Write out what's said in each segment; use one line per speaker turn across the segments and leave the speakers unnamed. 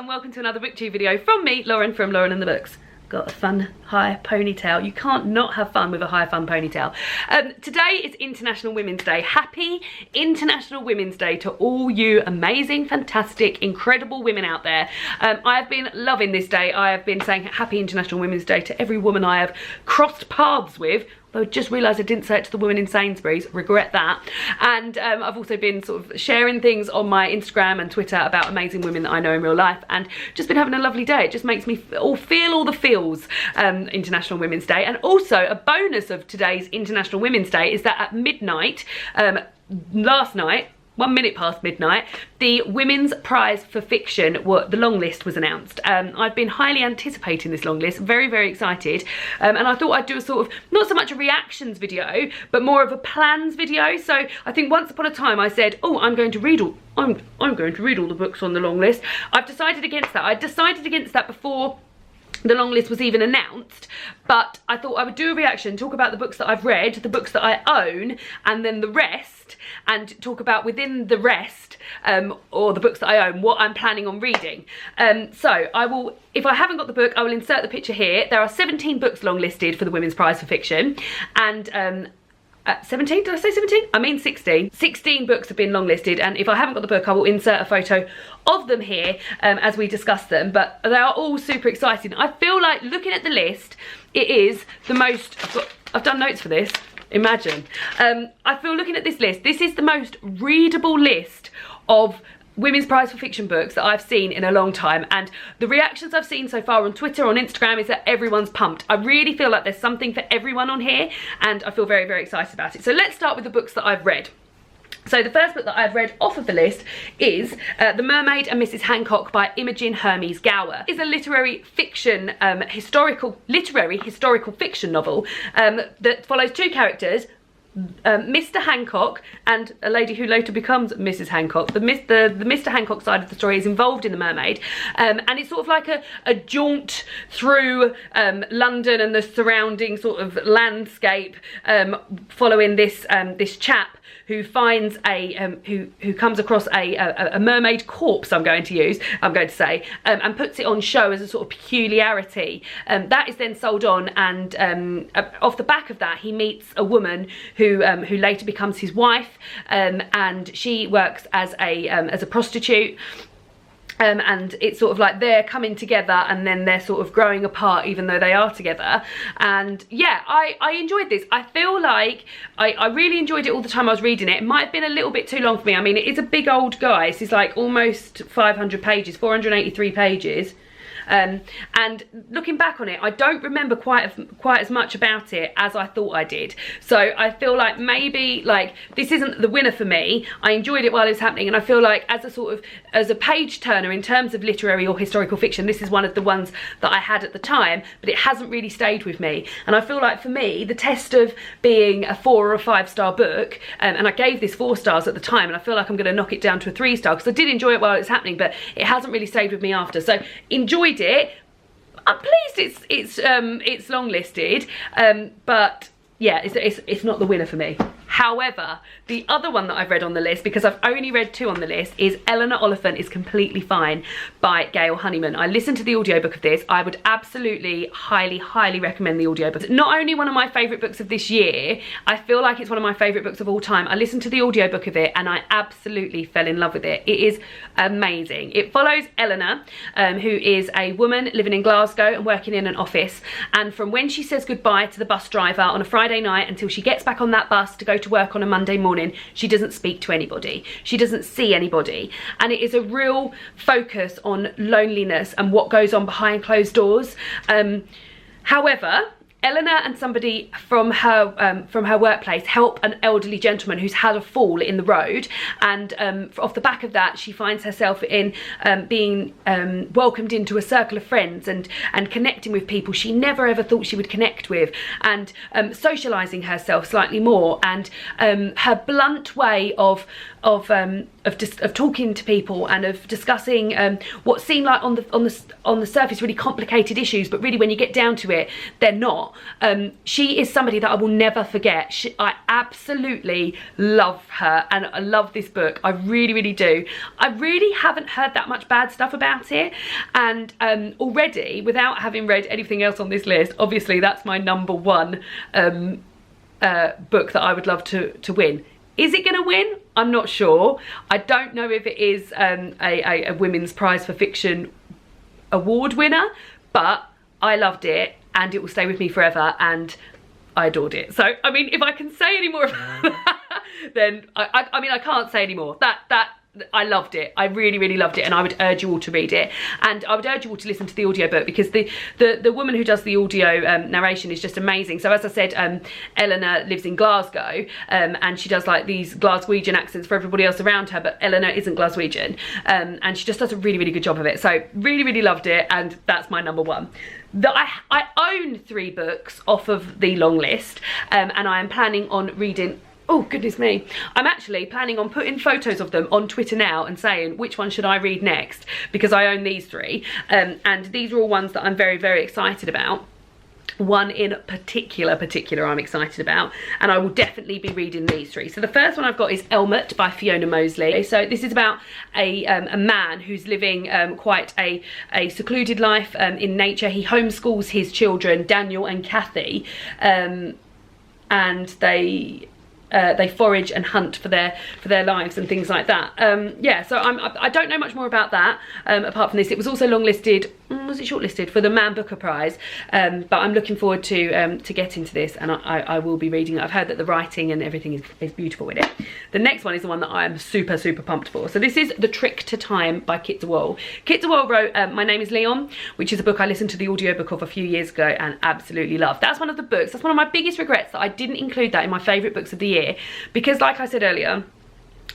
and welcome to another booktube video from me, Lauren, from Lauren and the Books. Got a fun high ponytail. You can't not have fun with a high fun ponytail. Today is International Women's Day. Happy International Women's Day to all you amazing, fantastic, incredible women out there. I have been loving this day. I have been saying Happy International Women's Day to every woman I have crossed paths with. I just realised I didn't say it to the woman in Sainsbury's, regret that. And I've also been sort of sharing things on my Instagram and Twitter about amazing women that I know in real life, and just been having a lovely day. It just makes me feel all the feels, International Women's Day. And also a bonus of today's International Women's Day is that at midnight, last night, 1 minute past midnight, the Women's Prize for Fiction, the long list was announced. I've been highly anticipating this long list, very, very excited. And I thought I'd do a sort of, not so much a reactions video, but more of a plans video. So I think once upon a time I said, oh, I'm going to read all the books on the long list. I've decided against that. I decided against that before the long list was even announced, but I thought I would do a reaction, talk about the books that I've read, the books that I own, and then the rest, and talk about within the rest, or the books that I own, what I'm planning on reading. So I will, if I haven't got the book, I will insert the picture here. There are 17 books long listed for the Women's Prize for Fiction, and 17? Did I say 17? I mean 16. 16 books have been longlisted, and if I haven't got the book, I will insert a photo of them here as we discuss them. But they are all super exciting. I feel like looking at the list, it is the most, I've done notes for this, imagine. I feel looking at this list, this is the most readable list of Women's Prize for Fiction books that I've seen in a long time, and the reactions I've seen so far on Twitter, on Instagram, is that everyone's pumped. I really feel like there's something for everyone on here, and I feel very, very excited about it. So let's start with the books that I've read. So the first book that I've read off of the list is The Mermaid and Mrs Hancock by Imogen Hermes Gower. It's a literary fiction, historical fiction novel that follows two characters, Mr Hancock and a lady who later becomes Mrs Hancock. The Mr Hancock side of the story is involved in The Mermaid, and it's sort of like a jaunt through London and the surrounding sort of landscape, following this this chap who finds who comes across a mermaid corpse, I'm going to say, and puts it on show as a sort of peculiarity. That is then sold on, and off the back of that, he meets a woman who later becomes his wife, and she works as a prostitute. And it's sort of like they're coming together, and then they're sort of growing apart even though they are together. And yeah, I enjoyed this. I feel like I really enjoyed it all the time I was reading it. It might have been a little bit too long for me. I mean, it is a big old guy. It's like almost 500 pages, 483 pages. And looking back on it, I don't remember quite as much about it as I thought I did. So I feel like maybe like this isn't the winner for me. I enjoyed it while it was happening, and I feel like as a page turner in terms of literary or historical fiction, this is one of the ones that I had at the time, but it hasn't really stayed with me. And I feel like for me, the test of being a 4 or a 5-star book, and I gave this 4 stars at the time, and I feel like I'm going to knock it down to a 3-star because I did enjoy it while it was happening, but it hasn't really stayed with me after. So enjoyed it. I'm pleased it's long listed, but yeah, it's not the winner for me. However, the other one that I've read on the list, because I've only read 2 on the list, is Eleanor Oliphant is Completely Fine by Gail Honeyman. I listened to the audiobook of this. I would absolutely highly recommend the audiobook. It's not only one of my favourite books of this year, I feel like it's one of my favourite books of all time. I listened to the audiobook of it and I absolutely fell in love with it. It is amazing. It follows Eleanor, who is a woman living in Glasgow and working in an office, and from when she says goodbye to the bus driver on a Friday night until she gets back on that bus to go to work on a Monday morning, she doesn't speak to anybody. She doesn't see anybody. And it is a real focus on loneliness and what goes on behind closed doors. However, Eleanor and somebody from her workplace help an elderly gentleman who's had a fall in the road, and off the back of that, she finds herself in being welcomed into a circle of friends and connecting with people she never ever thought she would connect with, and socialising herself slightly more, and her blunt way of of talking to people and of discussing what seem like on the surface really complicated issues, but really when you get down to it, they're not. She is somebody that I will never forget. I absolutely love her, and I love this book. I really, really do. I really haven't heard that much bad stuff about it, and already, without having read anything else on this list, obviously that's my number one book that I would love to win. Is it going to win? I'm not sure. I don't know if it is a Women's Prize for Fiction award winner, but I loved it and it will stay with me forever, and I adored it. So, I mean, if I can say any more about that, then I mean, I can't say any more. I loved it. I really, really loved it, and I would urge you all to read it, and I would urge you all to listen to the audiobook, because the woman who does the audio narration is just amazing. So as I said, Eleanor lives in Glasgow, and she does like these Glaswegian accents for everybody else around her, but Eleanor isn't Glaswegian, and she just does a really, really good job of it. So really, really loved it, and that's my number one. I own 3 books off of the long list, and I am planning on reading. Oh, goodness me. I'm actually planning on putting photos of them on Twitter now and saying which one should I read next, because I own these 3. And these are all ones that I'm very, very excited about. One in particular I'm excited about, and I will definitely be reading these 3. So the first one I've got is Elmet by Fiona Mosley. So this is about a man who's living quite a secluded life in nature. He homeschools his children, Daniel and Kathy, and they forage and hunt for their lives and things like that. Yeah, so I don't know much more about that apart from this. It was also longlisted, was it shortlisted for the Man Booker Prize? But I'm looking forward to getting to this, and I will be reading it. I've heard that the writing and everything is beautiful with it. The next one is the one that I am super, super pumped for. So this is The Trick to Time by Kit DeWall. Kit DeWall wrote My Name is Leon, which is a book I listened to the audiobook of a few years ago and absolutely loved. That's one of the books, that's one of my biggest regrets, that I didn't include that in my favourite books of the year, because like I said earlier,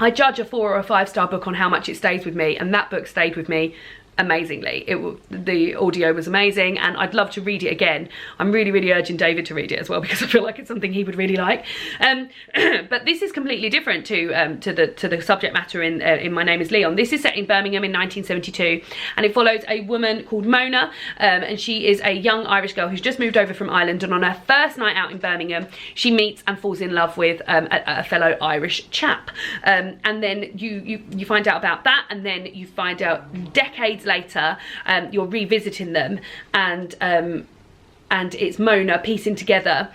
I judge a 4 or a 5-star book on how much it stays with me, and that book stayed with me amazingly. The audio was amazing, and I'd love to read it again. I'm really, really urging David to read it as well, because I feel like it's something he would really like. But this is completely different to the subject matter in My Name is Leon. This is set in Birmingham in 1972, and it follows a woman called Mona, and she is a young Irish girl who's just moved over from Ireland, and on her first night out in Birmingham, she meets and falls in love with a fellow Irish chap. And then you find out about that, and then you find out decades later, you're revisiting them, and it's Mona piecing together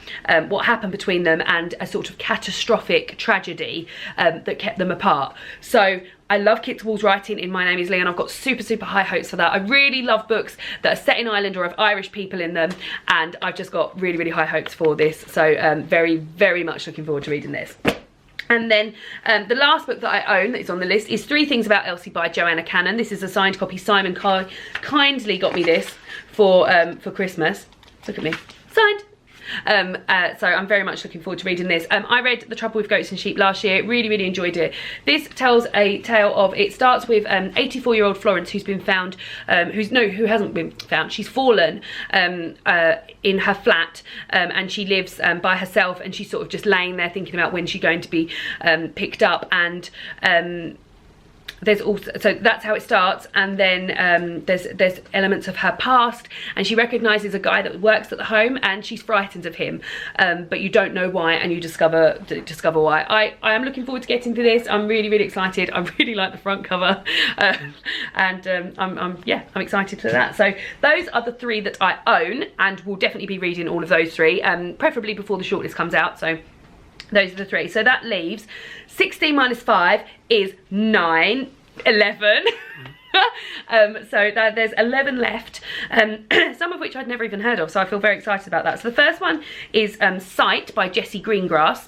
what happened between them and a sort of catastrophic tragedy that kept them apart. So I love Kit DeWall's writing in My Name is Leon. I've got super, super high hopes for that. I really love books that are set in Ireland or have Irish people in them, and I've just got really, really high hopes for this. So very, very much looking forward to reading this. And then the last book that I own that is on the list is 3 Things About Elsie by Joanna Cannon. This is a signed copy. Simon kindly got me this for Christmas. Look at me. Signed. So I'm very much looking forward to reading this. I read The Trouble with Goats and Sheep last year. Really, really enjoyed it. This tells a tale of, it starts with 84-year-old Florence, who's been found, who hasn't been found. She's fallen in her flat, and she lives by herself, and she's sort of just laying there thinking about when she's going to be picked up, and there's also, so that's how it starts, and then there's elements of her past, and she recognises a guy that works at the home, and she's frightened of him, but you don't know why, and you discover why. I am looking forward to getting to this. I'm really, really excited. I really like the front cover, and I'm excited for that. So those are the 3 that I own, and will definitely be reading all of those 3, preferably before the shortlist comes out. So those are the 3. So that leaves 16 minus 5 is 9, 11. So there's 11 left, some of which I'd never even heard of, so I feel very excited about that. So the first one is Sight by Jessie Greengrass.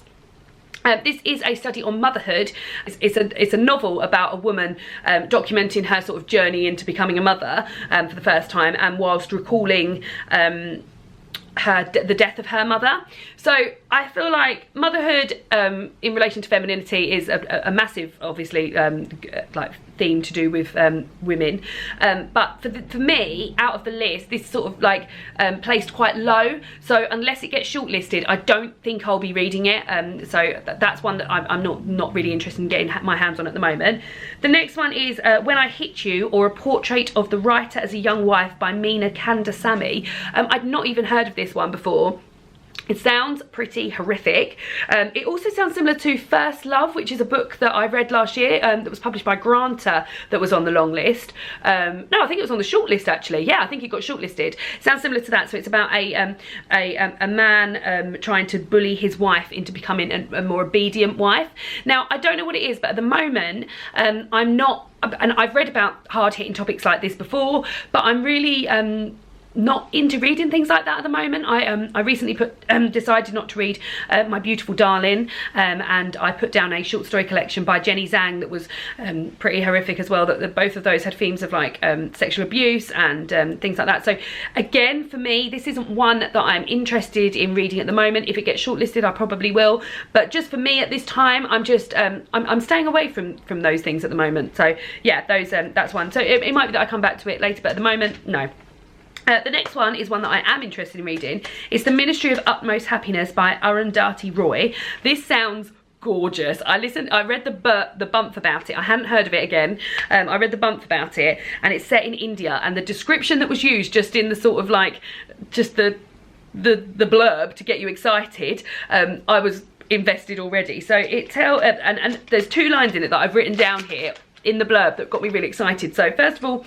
This is a study on motherhood. It's a novel about a woman documenting her sort of journey into becoming a mother for the first time, and whilst recalling the death of her mother. So I feel like motherhood in relation to femininity is a massive, obviously, like theme to do with women. But for me, out of the list, this is sort of like placed quite low. So unless it gets shortlisted, I don't think I'll be reading it. So that's one that I'm not really interested in getting my hands on at the moment. The next one is When I Hit You, or A Portrait of the Writer as a Young Wife by Meena Kandasamy. I'd not even heard of this one before. It sounds pretty horrific. It also sounds similar to First Love, which is a book that I read last year that was published by Granta, that was on the long list. No, I think it was on the short list actually. Yeah, I think it got shortlisted. Sounds similar to that. So it's about a man trying to bully his wife into becoming a more obedient wife. Now, I don't know what it is, but at the moment, I'm not, and I've read about hard-hitting topics like this before, but I'm really not into reading things like that at the moment. I recently decided not to read My Beautiful Darling, and I put down a short story collection by Jenny Zhang that was pretty horrific as well. That both of those had themes of like sexual abuse and things like that. So again, for me, this isn't one that I'm interested in reading at the moment. If it gets shortlisted, I probably will. But just for me at this time, I'm just I'm staying away from those things at the moment. So yeah, those that's one. So it might be that I come back to it later, but at the moment, no. The next one is one that I am interested in reading. It's The Ministry of Utmost Happiness by Arundhati Roy. This sounds gorgeous. I read the bump about it. I hadn't heard of it again. I read the bump about it, and it's set in India, and the description that was used just in the sort of like, just the blurb to get you excited, I was invested already. So and there's 2 lines in it that I've written down here in the blurb that got me really excited. So first of all,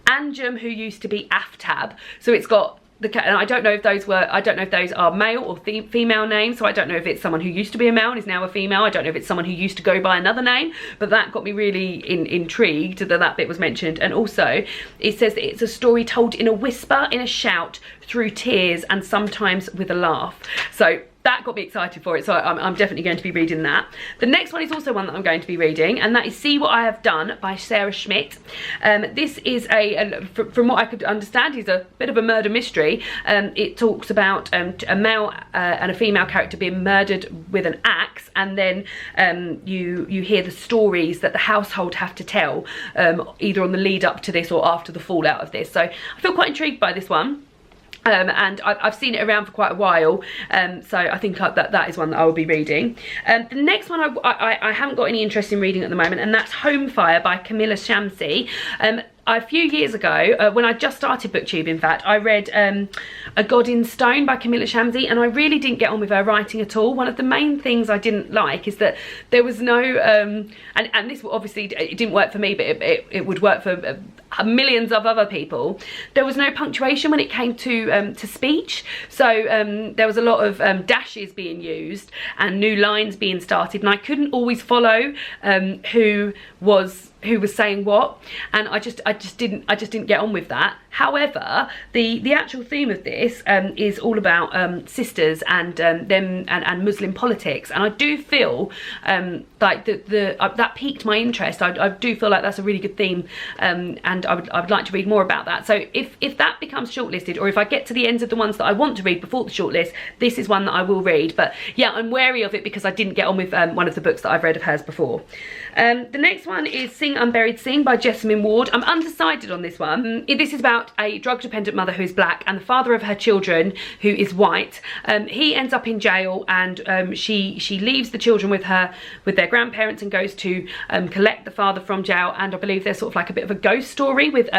Anjum, who used to be Aftab. So it's got and I don't know if those are male or female names, so I don't know if it's someone who used to be a male and is now a female. I don't know if it's someone who used to go by another name, but that got me really intrigued that bit was mentioned. And also it says that it's a story told in a whisper, in a shout, through tears, and sometimes with a laugh. So that got me excited for it, so I'm definitely going to be reading that. The next one is also one that I'm going to be reading, and that is See What I Have Done by Sarah Schmidt. This is from what I could understand, is a bit of a murder mystery. It talks about a male and a female character being murdered with an axe, and then you hear the stories that the household have to tell, either on the lead up to this or after the fallout of this. So I feel quite intrigued by this one. And I've seen it around for quite a while, so I think that is one that I will be reading. The next one I haven't got any interest in reading at the moment, and that's Home Fire by Camilla Shamsi. A few years ago, when I just started BookTube, in fact, I read A God in Stone by Camilla Shamsi, and I really didn't get on with her writing at all. One of the main things I didn't like is that there was no, and this obviously, it didn't work for me, but it would work for millions of other people. There was no punctuation when it came to speech, so there was a lot of dashes being used and new lines being started, and I couldn't always follow who was saying what, and I just didn't get on with that. However, the actual theme of this is all about sisters and them and Muslim politics, and I do feel like that piqued my interest. I do feel like that's a really good theme, and I would like to read more about that. So if that becomes shortlisted, or if I get to the ends of the ones that I want to read before the shortlist, this is one that I will read. But yeah, I'm wary of it because I didn't get on with one of the books that I've read of hers before. The next one is Sing Unburied Sing by Jessamine Ward. I'm undecided on this one. This is about a drug-dependent mother who is black and the father of her children who is white. He ends up in jail, and she leaves the children with their grandparents and goes to collect the father from jail. And I believe there's sort of like a bit of a ghost story with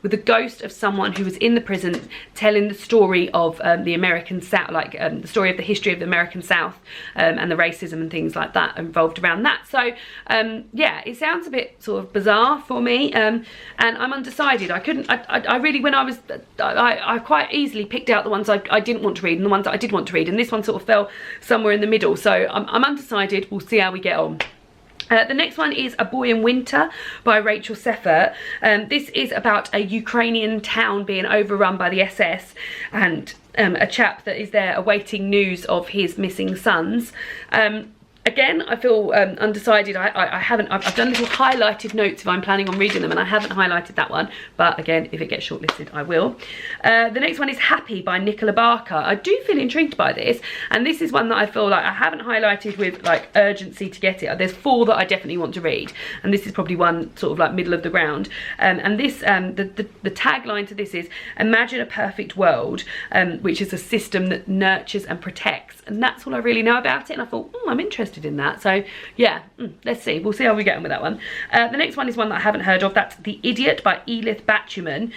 the ghost of someone who was in the prison telling the story of the American South, like the story of the history of the American South, and the racism and things like that involved around that. So yeah, it sounds a bit sort of bizarre for me, and I'm undecided. I really, when I quite easily picked out the ones I didn't want to read and the ones that I did want to read, and this one sort of fell somewhere in the middle. So I'm undecided. We'll see how we get on. The next one is A Boy in Winter by Rachel Seffert. This is about a Ukrainian town being overrun by the SS, and a chap that is there awaiting news of his missing sons. Again, I feel undecided. I've done little highlighted notes if I'm planning on reading them, and I haven't highlighted that one. But again, if it gets shortlisted, I will. The next one is Happy by Nicola Barker. I do feel intrigued by this, and this is one that I feel like I haven't highlighted with like urgency to get it. There's 4 that I definitely want to read, and this is probably one sort of like middle of the ground. And this, the tagline to this is "Imagine a perfect world," which is a system that nurtures and protects, and that's all I really know about it. And I thought, I'm interested in that. So yeah, let's see. We'll see how we get on with that one. The next one is one that I haven't heard of. That's The Idiot by Elif Batuman.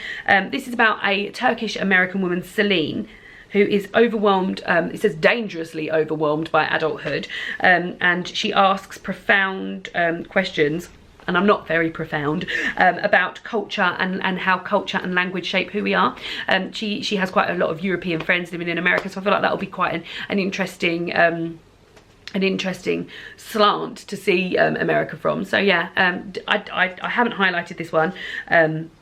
This is about a Turkish-American woman, Celine, who is overwhelmed, it says dangerously overwhelmed by adulthood, and she asks profound questions, and I'm not very profound, about culture and how culture and language shape who we are. She has quite a lot of European friends living in America, so I feel like that'll be quite an interesting slant to see America from. So yeah, I haven't highlighted this one,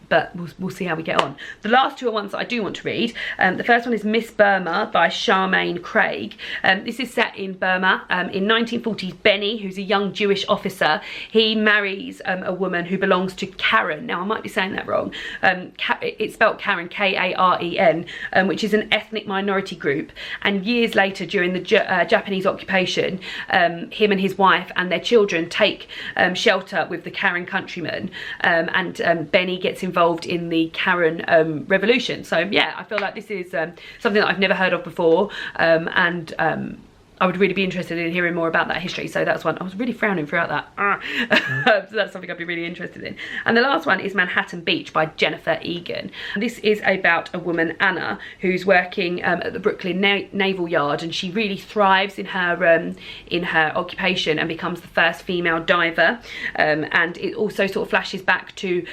but we'll see how we get on. The last 2 are ones that I do want to read. The first one is Miss Burma by Charmaine Craig. This is set in Burma. In 1940s, Benny, who's a young Jewish officer, he marries a woman who belongs to Karen. Now, I might be saying that wrong. It's spelled Karen, K-A-R-E-N, which is an ethnic minority group. And years later, during the Japanese occupation, him and his wife and their children take shelter with the Karen countrymen, and Benny gets involved in the Karen revolution. So yeah, I feel like this is something that I've never heard of before, and I would really be interested in hearing more about that history. So that's one. I was really frowning throughout that. So that's something I'd be really interested in. And the last one is Manhattan Beach by Jennifer Egan. This is about a woman, Anna, who's working at the Brooklyn Naval Yard, and she really thrives in her occupation and becomes the first female diver. And it also sort of flashes back to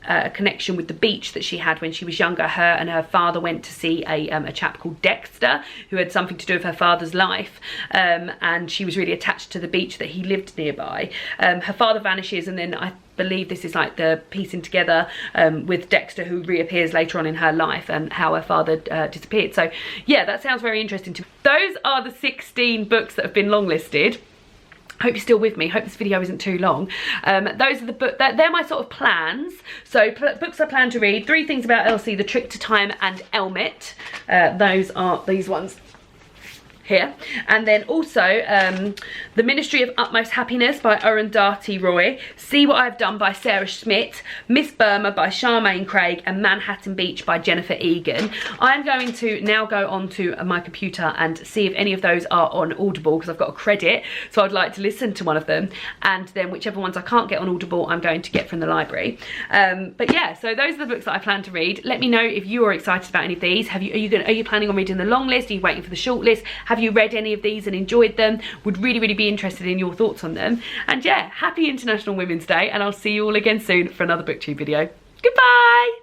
a connection with the beach that she had when she was younger. Her and her father went to see a chap called Dexter, who had something to do with her father's life, and she was really attached to the beach that he lived nearby. Her father vanishes, and then I believe this is like the piecing together with Dexter, who reappears later on in her life, and how her father disappeared. So yeah, that sounds very interesting to me. Those are the 16 books that have been longlisted. Hope you're still with me. Hope this video isn't too long. Those are the books, they're my sort of plans. So books I plan to read: 3 Things About Elsie, The Trick to Time, and Elmet. Those are these ones here. And then also The Ministry of Utmost Happiness by Arundhati Roy, See What I've Done by Sarah Schmidt, Miss Burma by Charmaine Craig, and Manhattan Beach by Jennifer Egan. I'm going to now go onto my computer and see if any of those are on Audible, because I've got a credit, so I'd like to listen to one of them, and then whichever ones I can't get on Audible, I'm going to get from the library. But yeah, so those are the books that I plan to read. Let me know if you are excited about any of these. Are you planning on reading the long list? Are you waiting for the short list? Have you read any of these and enjoyed them? Would really be interested in your thoughts on them. And yeah, happy International Women's Day, and I'll see you all again soon for another booktube video. Goodbye.